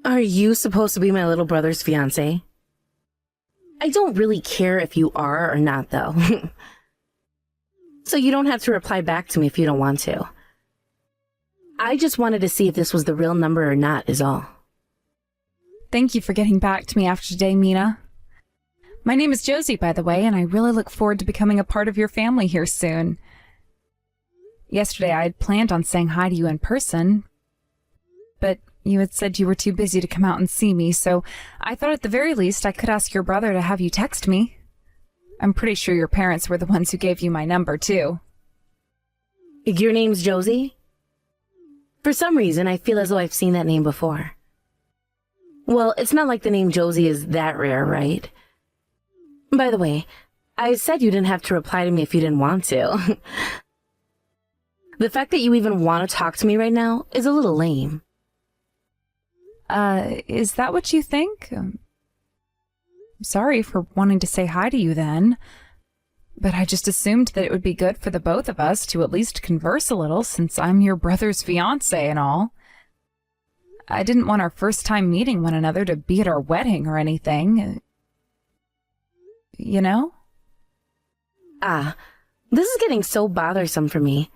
Are you supposed to be my little brother's fiancé? I don't really care if you are or not, though. So you don't have to reply back to me if you don't want to. I just wanted to see if this was the real number or not, is all. Thank you for getting back to me after today, Mina. My name is Josie, by the way, and I really look forward to becoming a part of your family here soon. Yesterday, I had planned on saying hi to you in person, but you had said you were too busy to come out and see me, so I thought at the very least I could ask your brother to have you text me. I'm pretty sure your parents were the ones who gave you my number, too. Your name's Josie? For some reason, I feel as though I've seen that name before. Well, it's not like the name Josie is that rare, right? By the way, I said you didn't have to reply to me if you didn't want to. The fact that you even want to talk to me right now is a little lame. Is that what you think? I'm sorry for wanting to say hi to you then, but I just assumed that it would be good for the both of us to at least converse a little since I'm your brother's fiancé and all. I didn't want our first time meeting one another to be at our wedding or anything. You know? This is getting so bothersome for me.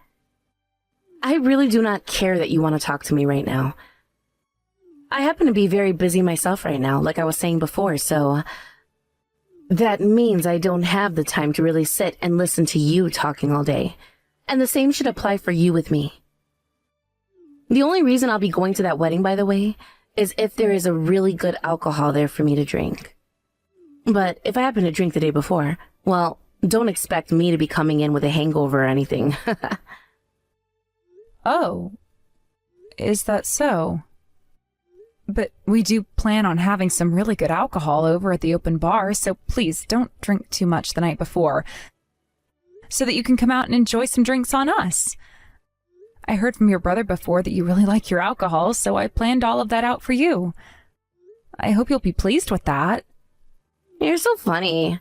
I really do not care that you want to talk to me right now. I happen to be very busy myself right now, like I was saying before, so that means I don't have the time to really sit and listen to you talking all day. And the same should apply for you with me. The only reason I'll be going to that wedding, by the way, is if there is a really good alcohol there for me to drink. But if I happen to drink the day before, well, don't expect me to be coming in with a hangover or anything. Oh, is that so? But we do plan on having some really good alcohol over at the open bar, so please don't drink too much the night before, so that you can come out and enjoy some drinks on us. I heard from your brother before that you really like your alcohol, so I planned all of that out for you. I hope you'll be pleased with that. You're so funny.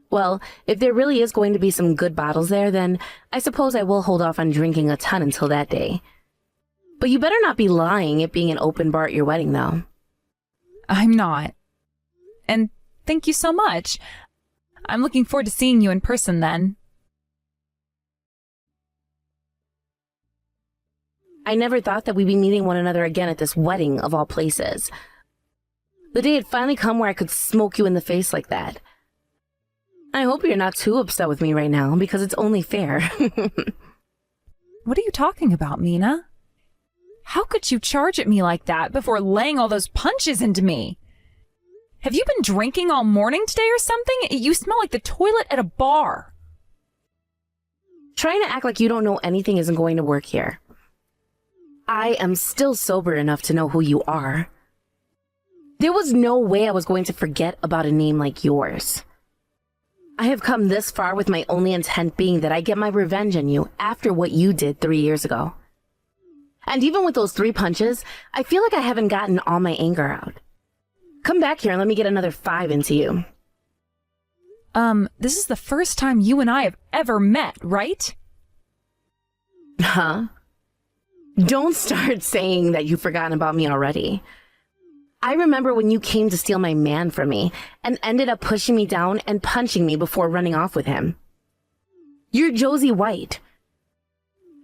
Well, if there really is going to be some good bottles there, then I suppose I will hold off on drinking a ton until that day. But you better not be lying it being an open bar at your wedding, though. I'm not. And thank you so much. I'm looking forward to seeing you in person then. I never thought that we'd be meeting one another again at this wedding, of all places. The day had finally come where I could smoke you in the face like that. I hope you're not too upset with me right now, because it's only fair. What are you talking about, Mina? How could you charge at me like that before laying all those punches into me? Have you been drinking all morning today or something? You smell like the toilet at a bar. Trying to act like you don't know anything isn't going to work here. I am still sober enough to know who you are. There was no way I was going to forget about a name like yours. I have come this far with my only intent being that I get my revenge on you after what you did 3 years ago. And even with those 3 punches, I feel like I haven't gotten all my anger out. Come back here and let me get another 5 into you. This is the first time you and I have ever met, right? Huh? Don't start saying that you've forgotten about me already. I remember when you came to steal my man from me and ended up pushing me down and punching me before running off with him. You're Josie White.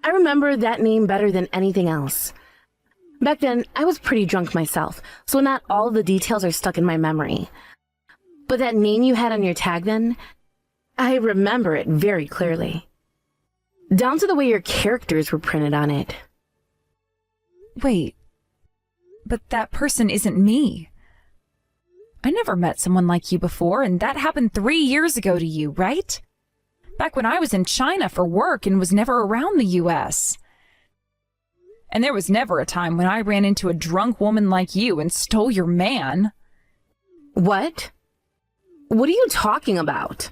I remember that name better than anything else. Back then, I was pretty drunk myself, so not all of the details are stuck in my memory. But that name you had on your tag then, I remember it very clearly. Down to the way your characters were printed on it. Wait, but that person isn't me. I never met someone like you before, and that happened 3 years ago to you, right? Back when I was in China for work and was never around the U.S. And there was never a time when I ran into a drunk woman like you and stole your man. What? What are you talking about?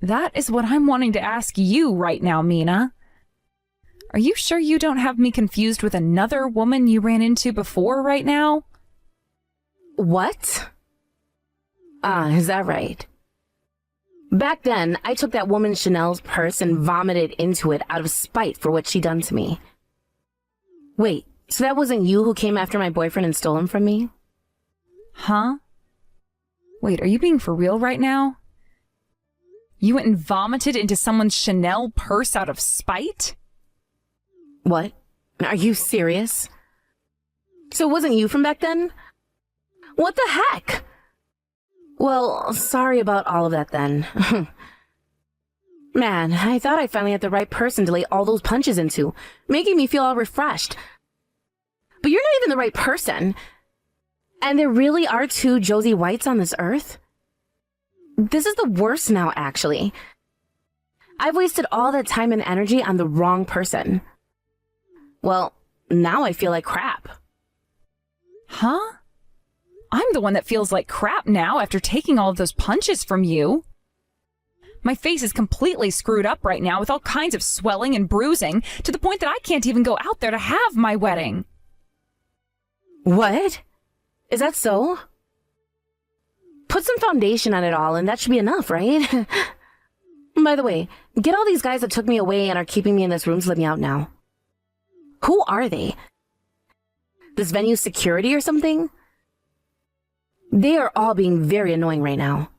That is what I'm wanting to ask you right now, Mina. Are you sure you don't have me confused with another woman you ran into before right now? What? Is that right? Back then, I took that woman Chanel's purse and vomited into it out of spite for what she'd done to me. Wait, So that wasn't you who came after my boyfriend and stole him from me? Huh? Wait, are you being for real right now? You went and vomited into someone's Chanel purse out of spite? What? Are you serious? So it wasn't you from back then? What the heck? Well, sorry about all of that then. Man, I thought I finally had the right person to lay all those punches into, making me feel all refreshed. But you're not even the right person. And there really are two Josie Whites on this earth? This is the worst now, actually. I've wasted all that time and energy on the wrong person. Well, now I feel like crap. Huh? I'm the one that feels like crap now after taking all of those punches from you. My face is completely screwed up right now with all kinds of swelling and bruising to the point that I can't even go out there to have my wedding. What? Is that so? Put some foundation on it all and that should be enough, right? By the way, get all these guys that took me away and are keeping me in this room to let me out now. Who are they? This venue's security or something? They are all being very annoying right now.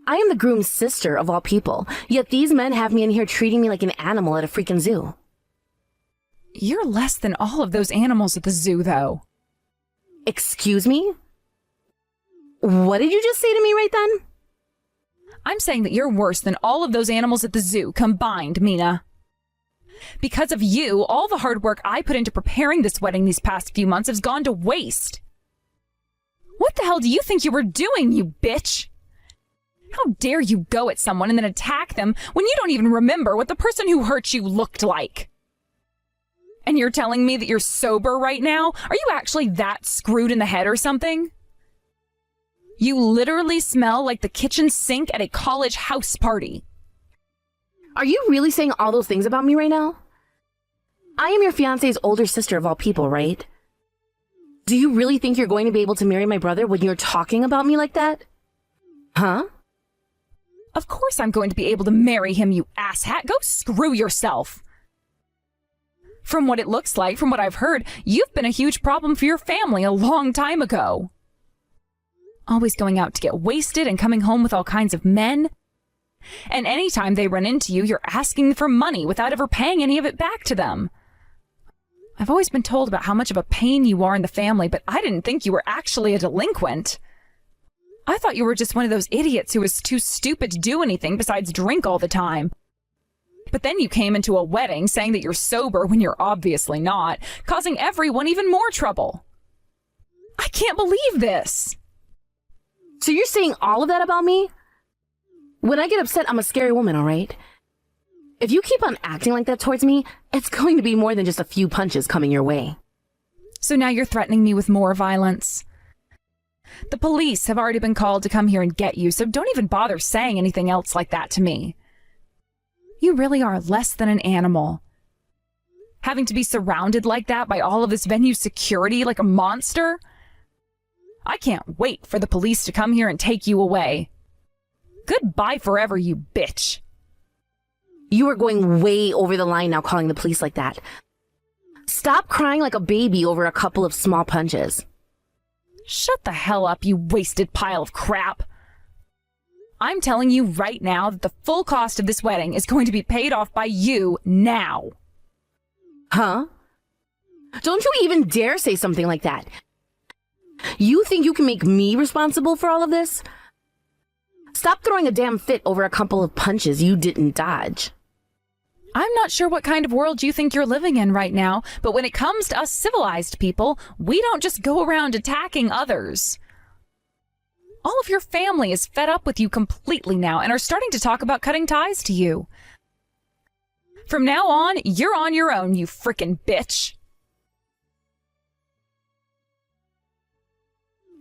I am the groom's sister of all people, yet these men have me in here treating me like an animal at a freaking zoo. You're less than all of those animals at the zoo, though. Excuse me? What did you just say to me right then? I'm saying that you're worse than all of those animals at the zoo combined, Mina. Because of you, all the hard work I put into preparing this wedding these past few months has gone to waste. What the hell do you think you were doing, you bitch? How dare you go at someone and then attack them when you don't even remember what the person who hurt you looked like? And you're telling me that you're sober right now? Are you actually that screwed in the head or something? You literally smell like the kitchen sink at a college house party. Are you really saying all those things about me right now? I am your fiancé's older sister of all people, right? Do you really think you're going to be able to marry my brother when you're talking about me like that? Huh? Of course I'm going to be able to marry him, you asshat. Go screw yourself. From what it looks like, from what I've heard, you've been a huge problem for your family a long time ago. Always going out to get wasted and coming home with all kinds of men. And anytime they run into you, you're asking for money without ever paying any of it back to them. I've always been told about how much of a pain you are in the family, but I didn't think you were actually a delinquent. I thought you were just one of those idiots who was too stupid to do anything besides drink all the time. But then you came into a wedding saying that you're sober when you're obviously not, causing everyone even more trouble. I can't believe this. So you're saying all of that about me? When I get upset, I'm a scary woman, all right? If you keep on acting like that towards me, it's going to be more than just a few punches coming your way. So now you're threatening me with more violence. The police have already been called to come here and get you, so don't even bother saying anything else like that to me. You really are less than an animal. Having to be surrounded like that by all of this venue security like a monster? I can't wait for the police to come here and take you away. Goodbye forever, you bitch. You are going way over the line now calling the police like that. Stop crying like a baby over a couple of small punches. Shut the hell up, you wasted pile of crap. I'm telling you right now that the full cost of this wedding is going to be paid off by you now. Huh? Don't you even dare say something like that. You think you can make me responsible for all of this? Stop throwing a damn fit over a couple of punches you didn't dodge. I'm not sure what kind of world you think you're living in right now, but when it comes to us civilized people, we don't just go around attacking others. All of your family is fed up with you completely now and are starting to talk about cutting ties to you. From now on, you're on your own, you frickin' bitch.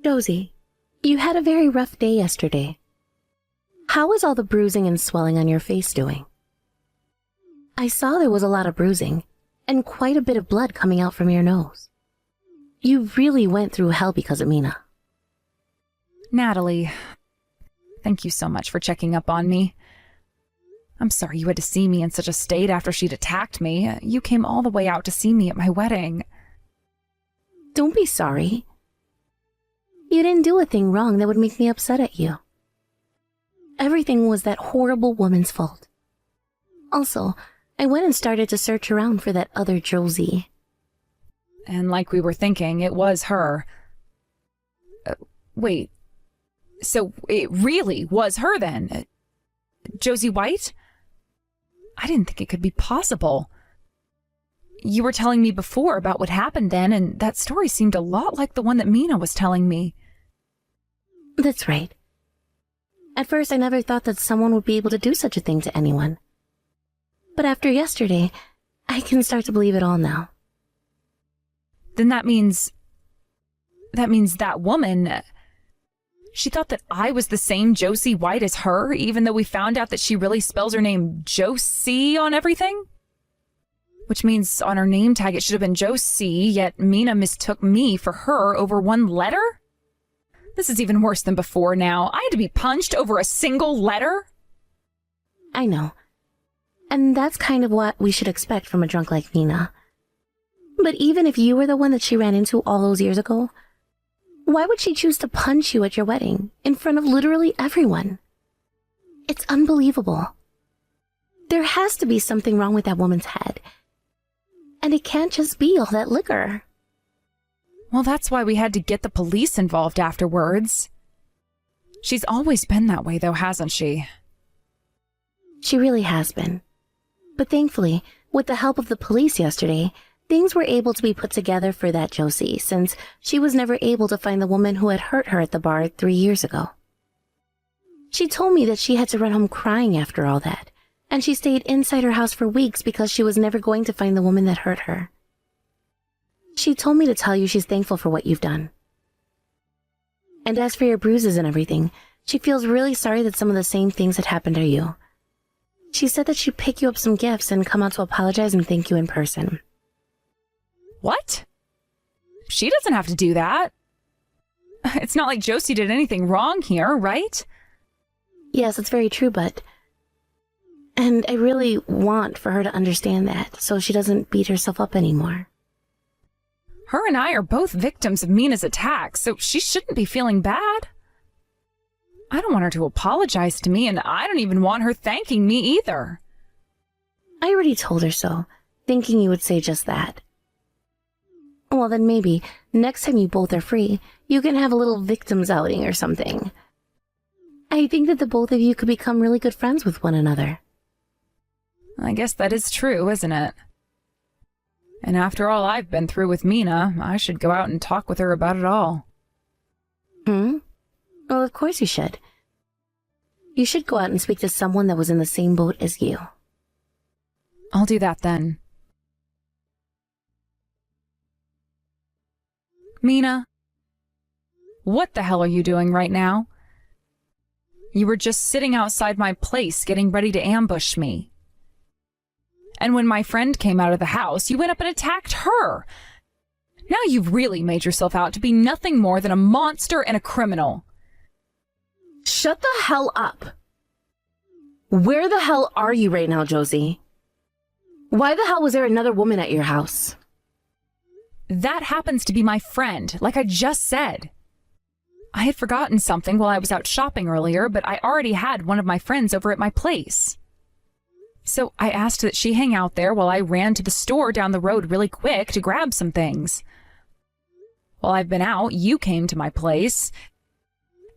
Josie, you had a very rough day yesterday. How is all the bruising and swelling on your face doing? I saw there was a lot of bruising and quite a bit of blood coming out from your nose. You really went through hell because of Mina. Natalie, thank you so much for checking up on me. I'm sorry you had to see me in such a state after she'd attacked me. You came all the way out to see me at my wedding. be sorry. You didn't do a thing wrong that would make me upset at you. Everything was that horrible woman's fault. Also, I went and started to search around for that other Josie. And like we were thinking, it was her. Wait. So it really was her then? Josie White? I didn't think it could be possible. You were telling me before about what happened then, and that story seemed a lot like the one that Mina was telling me. That's right. At first, I never thought that someone would be able to do such a thing to anyone. But after yesterday, I can start to believe it all now. Then that means that woman, she thought that I was the same Josie White as her, even though we found out that she really spells her name Josie on everything? Which means on her name tag it should have been Josie, yet Mina mistook me for her over one letter? This is even worse than before now. I had to be punched over a single letter? I know. And that's kind of what we should expect from a drunk like Mina. But even if you were the one that she ran into all those years ago, why would she choose to punch you at your wedding in front of literally everyone? It's unbelievable. There has to be something wrong with that woman's head. And it can't just be all that liquor. Well, that's why we had to get the police involved afterwards. She's always been that way, though, hasn't she? She really has been. But thankfully, with the help of the police yesterday, things were able to be put together for that Josie, since she was never able to find the woman who had hurt her at the bar 3 years ago. She told me that she had to run home crying after all that, and she stayed inside her house for weeks because she was never going to find the woman that hurt her. She told me to tell you she's thankful for what you've done. And as for your bruises and everything, she feels really sorry that some of the same things had happened to you. She said that she'd pick you up some gifts and come out to apologize and thank you in person. What? She doesn't have to do that. It's not like Josie did anything wrong here, right? Yes, it's very true, but... And I really want for her to understand that, so she doesn't beat herself up anymore. Her and I are both victims of Mina's attack, so she shouldn't be feeling bad. I don't want her to apologize to me, and I don't even want her thanking me either. I already told her so, thinking you would say just that. Well, then maybe, next time you both are free, you can have a little victims outing or something. I think that the both of you could become really good friends with one another. I guess that is true, isn't it? And after all I've been through with Mina, I should go out and talk with her about it all. Well, of course you should. You should go out and speak to someone that was in the same boat as you. I'll do that then. Mina, what the hell are you doing right now? You were just sitting outside my place getting ready to ambush me. And when my friend came out of the house, you went up and attacked her. Now you've really made yourself out to be nothing more than a monster and a criminal. Shut the hell up! Where the hell are you right now, Josie? Why the hell was there another woman at your house? That happens to be my friend, like I just said. I had forgotten something while I was out shopping earlier, but I already had one of my friends over at my place. So I asked that she hang out there while I ran to the store down the road really quick to grab some things. While I've been out, you came to my place,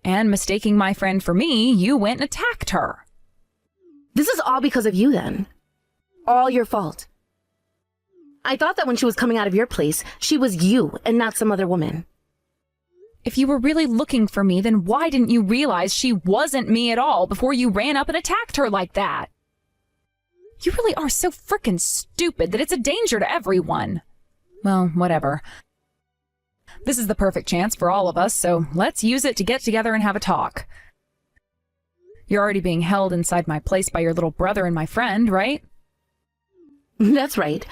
and mistaking my friend for me, you went and attacked her. This is all because of you, then. All your fault. I thought that when she was coming out of your place, she was you and not some other woman. If you were really looking for me, then why didn't you realize she wasn't me at all before you ran up and attacked her like that? You really are so frickin' stupid that it's a danger to everyone. Well, whatever. This is the perfect chance for all of us, so let's use it to get together and have a talk. You're already being held inside my place by your little brother and my friend, right? That's right.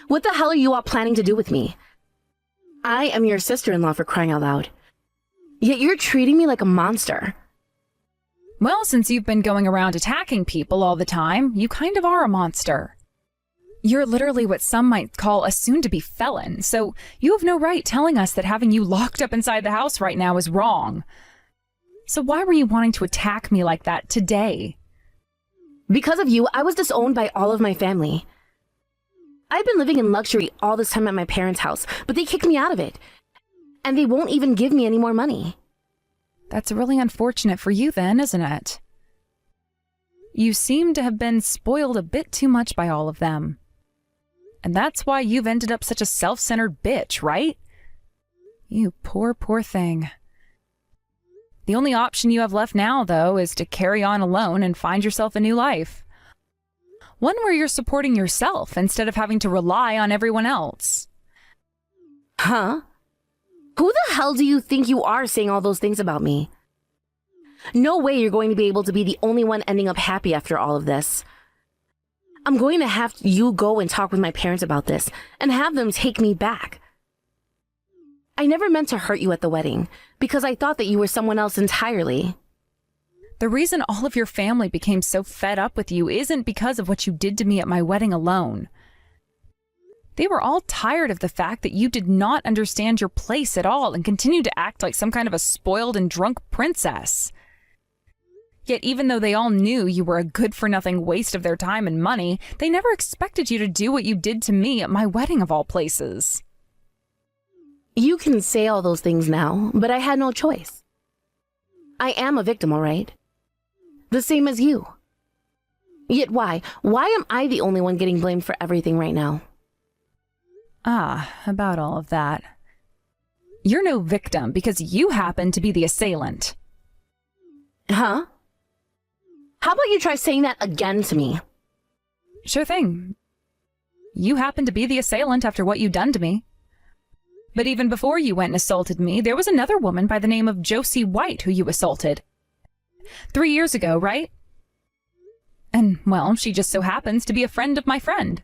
What the hell are you all planning to do with me? I am your sister-in-law, for crying out loud. Yet you're treating me like a monster. Well, since you've been going around attacking people all the time, you kind of are a monster. You're literally what some might call a soon-to-be felon, so you have no right telling us that having you locked up inside the house right now is wrong. So why were you wanting to attack me like that today? Because of you, I was disowned by all of my family. I've been living in luxury all this time at my parents' house, but they kicked me out of it. And they won't even give me any more money. That's really unfortunate for you then, isn't it? You seem to have been spoiled a bit too much by all of them. And that's why you've ended up such a self-centered bitch, right? You poor, poor thing. The only option you have left now, though, is to carry on alone and find yourself a new life. One where you're supporting yourself instead of having to rely on everyone else. Huh? Who the hell do you think you are saying all those things about me? No way you're going to be able to be the only one ending up happy after all of this. I'm going to have you go and talk with my parents about this and have them take me back. I never meant to hurt you at the wedding because I thought that you were someone else entirely. The reason all of your family became so fed up with you isn't because of what you did to me at my wedding alone. They were all tired of the fact that you did not understand your place at all and continued to act like some kind of a spoiled and drunk princess. Yet even though they all knew you were a good-for-nothing waste of their time and money, they never expected you to do what you did to me at my wedding of all places. You can say all those things now, but I had no choice. I am a victim, all right? The same as you. Yet why? Why am I the only one getting blamed for everything right now? About all of that. You're no victim because you happen to be the assailant. Huh? How about you try saying that again to me? Sure thing. You happen to be the assailant after what you done to me. But even before you went and assaulted me, there was another woman by the name of Josie White who you assaulted. 3 years ago, right? And, well, she just so happens to be a friend of my friend.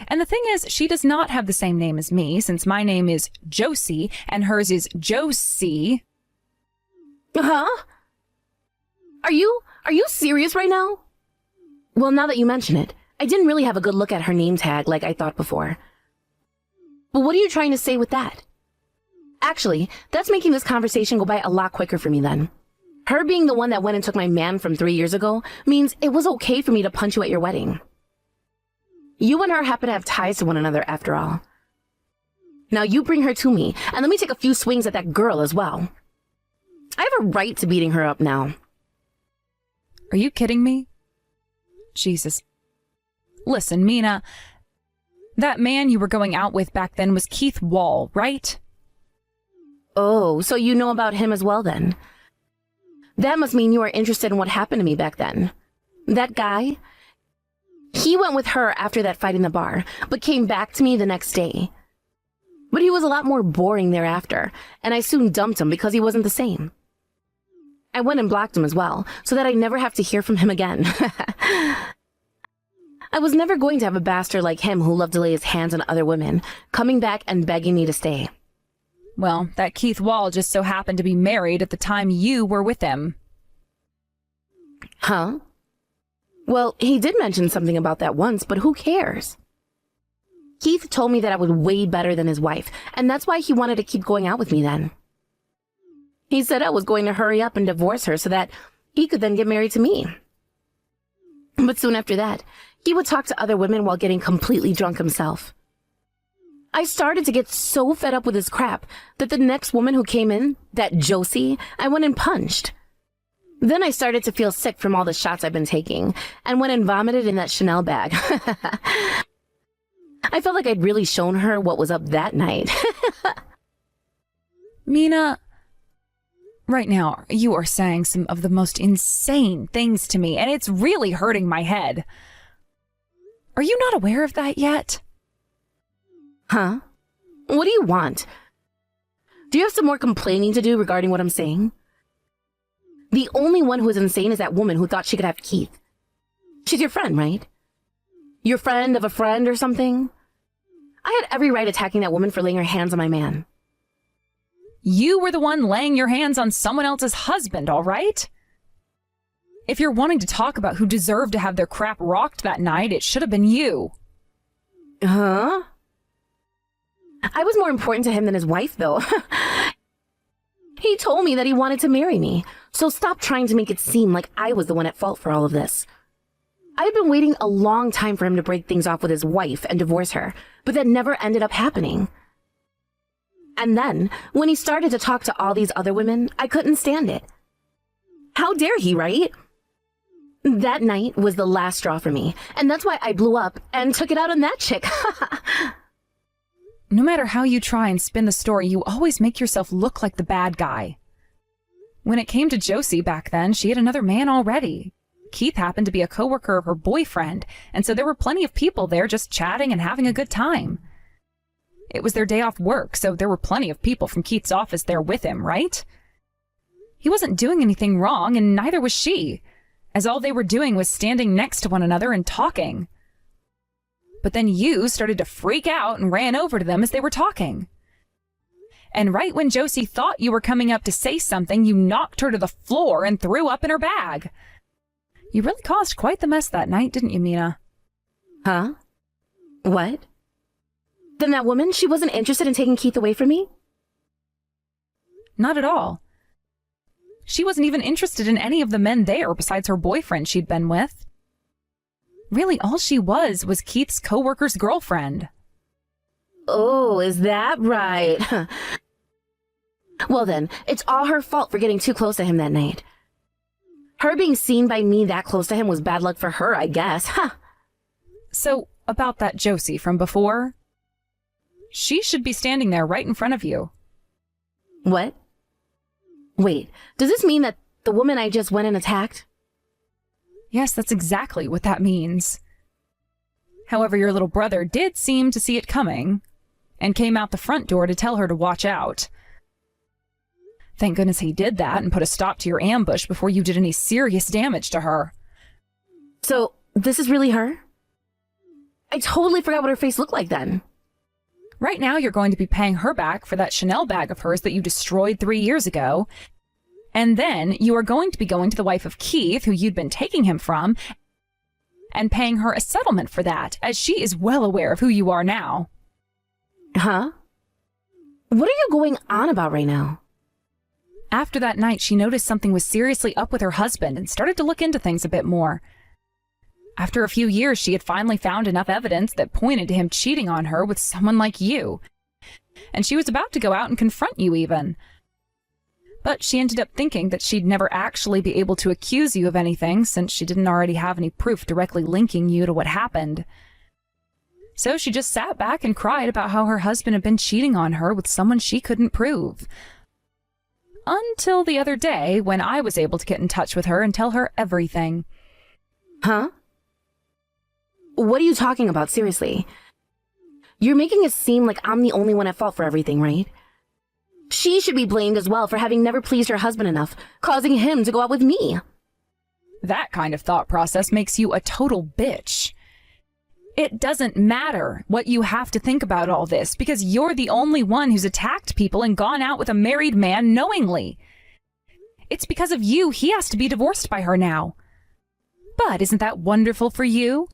And the thing is, she does not have the same name as me, since my name is Josie and hers is Josie. Huh? Are you serious right now? Well, now that you mention it, I didn't really have a good look at her name tag like I thought before. But what are you trying to say with that? Actually, that's making this conversation go by a lot quicker for me then. Her being the one that went and took my man from 3 years ago means it was okay for me to punch you at your wedding. You and her happen to have ties to one another after all. Now you bring her to me, and let me take a few swings at that girl as well. I have a right to beating her up now. Are you kidding me? Jesus. Listen, Mina, that man you were going out with back then was Keith Wall, right? Oh, so you know about him as well then. That must mean you are interested in what happened to me back then. That guy? He went with her after that fight in the bar, but came back to me the next day. But he was a lot more boring thereafter, and I soon dumped him because he wasn't the same. I went and blocked him as well, so that I never have to hear from him again. I was never going to have a bastard like him who loved to lay his hands on other women, coming back and begging me to stay. Well, that Keith Wall just so happened to be married at the time you were with him. Huh? Well, he did mention something about that once, but who cares? Keith told me that I was way better than his wife, and that's why he wanted to keep going out with me then. He said I was going to hurry up and divorce her so that he could then get married to me. But soon after that, he would talk to other women while getting completely drunk himself. I started to get so fed up with his crap that the next woman who came in, that Josie, I went and punched. Then I started to feel sick from all the shots I've been taking and went and vomited in that Chanel bag. I felt like I'd really shown her what was up that night. Mina, right now, you are saying some of the most insane things to me, and it's really hurting my head. Are you not aware of that yet? Huh? What do you want? Do you have some more complaining to do regarding what I'm saying? The only one who is insane is that woman who thought she could have Keith. She's your friend, right? Your friend of a friend or something? I had every right attacking that woman for laying her hands on my man. You were the one laying your hands on someone else's husband, all right? If you're wanting to talk about who deserved to have their crap rocked that night, it should have been you. Huh? I was more important to him than his wife, though. He told me that he wanted to marry me, so stop trying to make it seem like I was the one at fault for all of this. I've been waiting a long time for him to break things off with his wife and divorce her, but that never ended up happening. And then, when he started to talk to all these other women, I couldn't stand it. How dare he, right? That night was the last straw for me, and that's why I blew up and took it out on that chick. No matter how you try and spin the story, you always make yourself look like the bad guy. When it came to Josie back then, she had another man already. Keith happened to be a coworker of her boyfriend, and so there were plenty of people there just chatting and having a good time. It was their day off work, so there were plenty of people from Keith's office there with him, right? He wasn't doing anything wrong, and neither was she, as all they were doing was standing next to one another and talking. But then you started to freak out and ran over to them as they were talking. And right when Josie thought you were coming up to say something, you knocked her to the floor and threw up in her bag. You really caused quite the mess that night, didn't you, Mina? Huh? What? Then that woman, she wasn't interested in taking Keith away from me? Not at all. She wasn't even interested in any of the men there besides her boyfriend she'd been with. Really, all she was Keith's coworker's girlfriend. Oh, is that right? Well then, it's all her fault for getting too close to him that night. Her being seen by me that close to him was bad luck for her, I guess. Huh. So, about that Josie from before? She should be standing there right in front of you. What? Wait, does this mean that the woman I just went and attacked? Yes, that's exactly what that means. However, your little brother did seem to see it coming, and came out the front door to tell her to watch out. Thank goodness he did that and put a stop to your ambush before you did any serious damage to her. So, this is really her? I totally forgot what her face looked like then. Right now, you're going to be paying her back for that Chanel bag of hers that you destroyed 3 years ago. And then you are going to be going to the wife of Keith, who you'd been taking him from, and paying her a settlement for that, as she is well aware of who you are now. Huh? What are you going on about right now? After that night, she noticed something was seriously up with her husband and started to look into things a bit more. After a few years, she had finally found enough evidence that pointed to him cheating on her with someone like you. And she was about to go out and confront you even. But she ended up thinking that she'd never actually be able to accuse you of anything since she didn't already have any proof directly linking you to what happened. So she just sat back and cried about how her husband had been cheating on her with someone she couldn't prove. Until the other day when I was able to get in touch with her and tell her everything. Huh? What are you talking about, seriously? You're making it seem like I'm the only one at fault for everything, right? She should be blamed as well for having never pleased her husband enough, causing him to go out with me. That kind of thought process makes you a total bitch. It doesn't matter what you have to think about all this because you're the only one who's attacked people and gone out with a married man knowingly. It's because of you he has to be divorced by her now. But isn't that wonderful for you?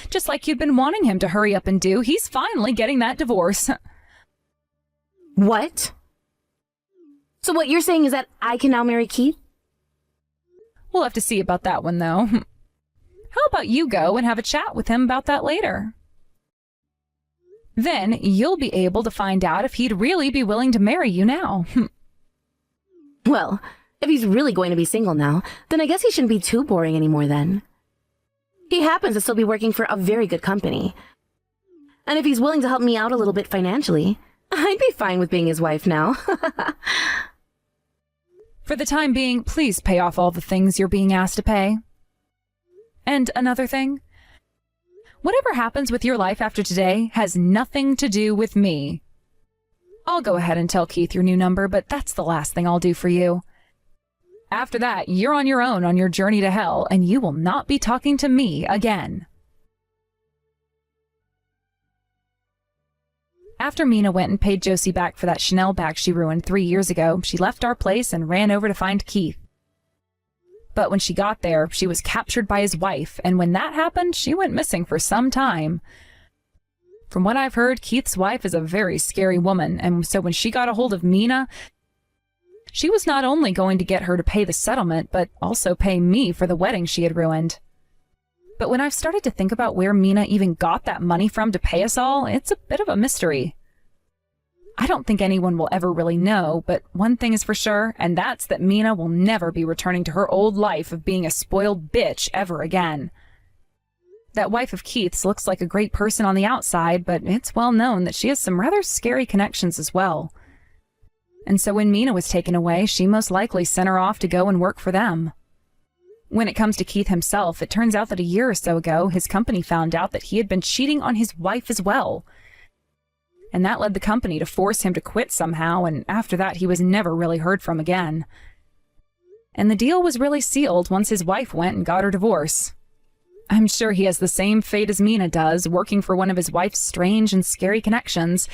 Just like you'd been wanting him to hurry up and do, he's finally getting that divorce. What? So what you're saying is that I can now marry Keith? We'll have to see about that one, though. How about you go and have a chat with him about that later? Then you'll be able to find out if he'd really be willing to marry you now. Well, if he's really going to be single now, then I guess he shouldn't be too boring anymore then. He happens to still be working for a very good company. And if he's willing to help me out a little bit financially, I'd be fine with being his wife now. For the time being, please pay off all the things you're being asked to pay. And another thing, whatever happens with your life after today has nothing to do with me. I'll go ahead and tell Keith your new number, but that's the last thing I'll do for you. After that, you're on your own on your journey to hell, and you will not be talking to me again. After Mina went and paid Josie back for that Chanel bag she ruined 3 years ago, she left our place and ran over to find Keith. But when she got there, she was captured by his wife, and when that happened, she went missing for some time. From what I've heard, Keith's wife is a very scary woman, and so when she got a hold of Mina, she was not only going to get her to pay the settlement, but also pay me for the wedding she had ruined. But when I've started to think about where Mina even got that money from to pay us all, it's a bit of a mystery. I don't think anyone will ever really know, but one thing is for sure, and that's that Mina will never be returning to her old life of being a spoiled bitch ever again. That wife of Keith's looks like a great person on the outside, but it's well known that she has some rather scary connections as well. And so when Mina was taken away, she most likely sent her off to go and work for them. When it comes to Keith himself, it turns out that a year or so ago, his company found out that he had been cheating on his wife as well. And that led the company to force him to quit somehow, and after that he was never really heard from again. And the deal was really sealed once his wife went and got her divorce. I'm sure he has the same fate as Mina does, working for one of his wife's strange and scary connections,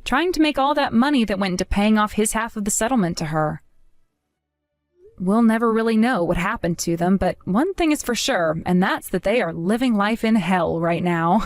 trying to make all that money that went into paying off his half of the settlement to her. We'll never really know what happened to them, but one thing is for sure, and that's that they are living life in hell right now.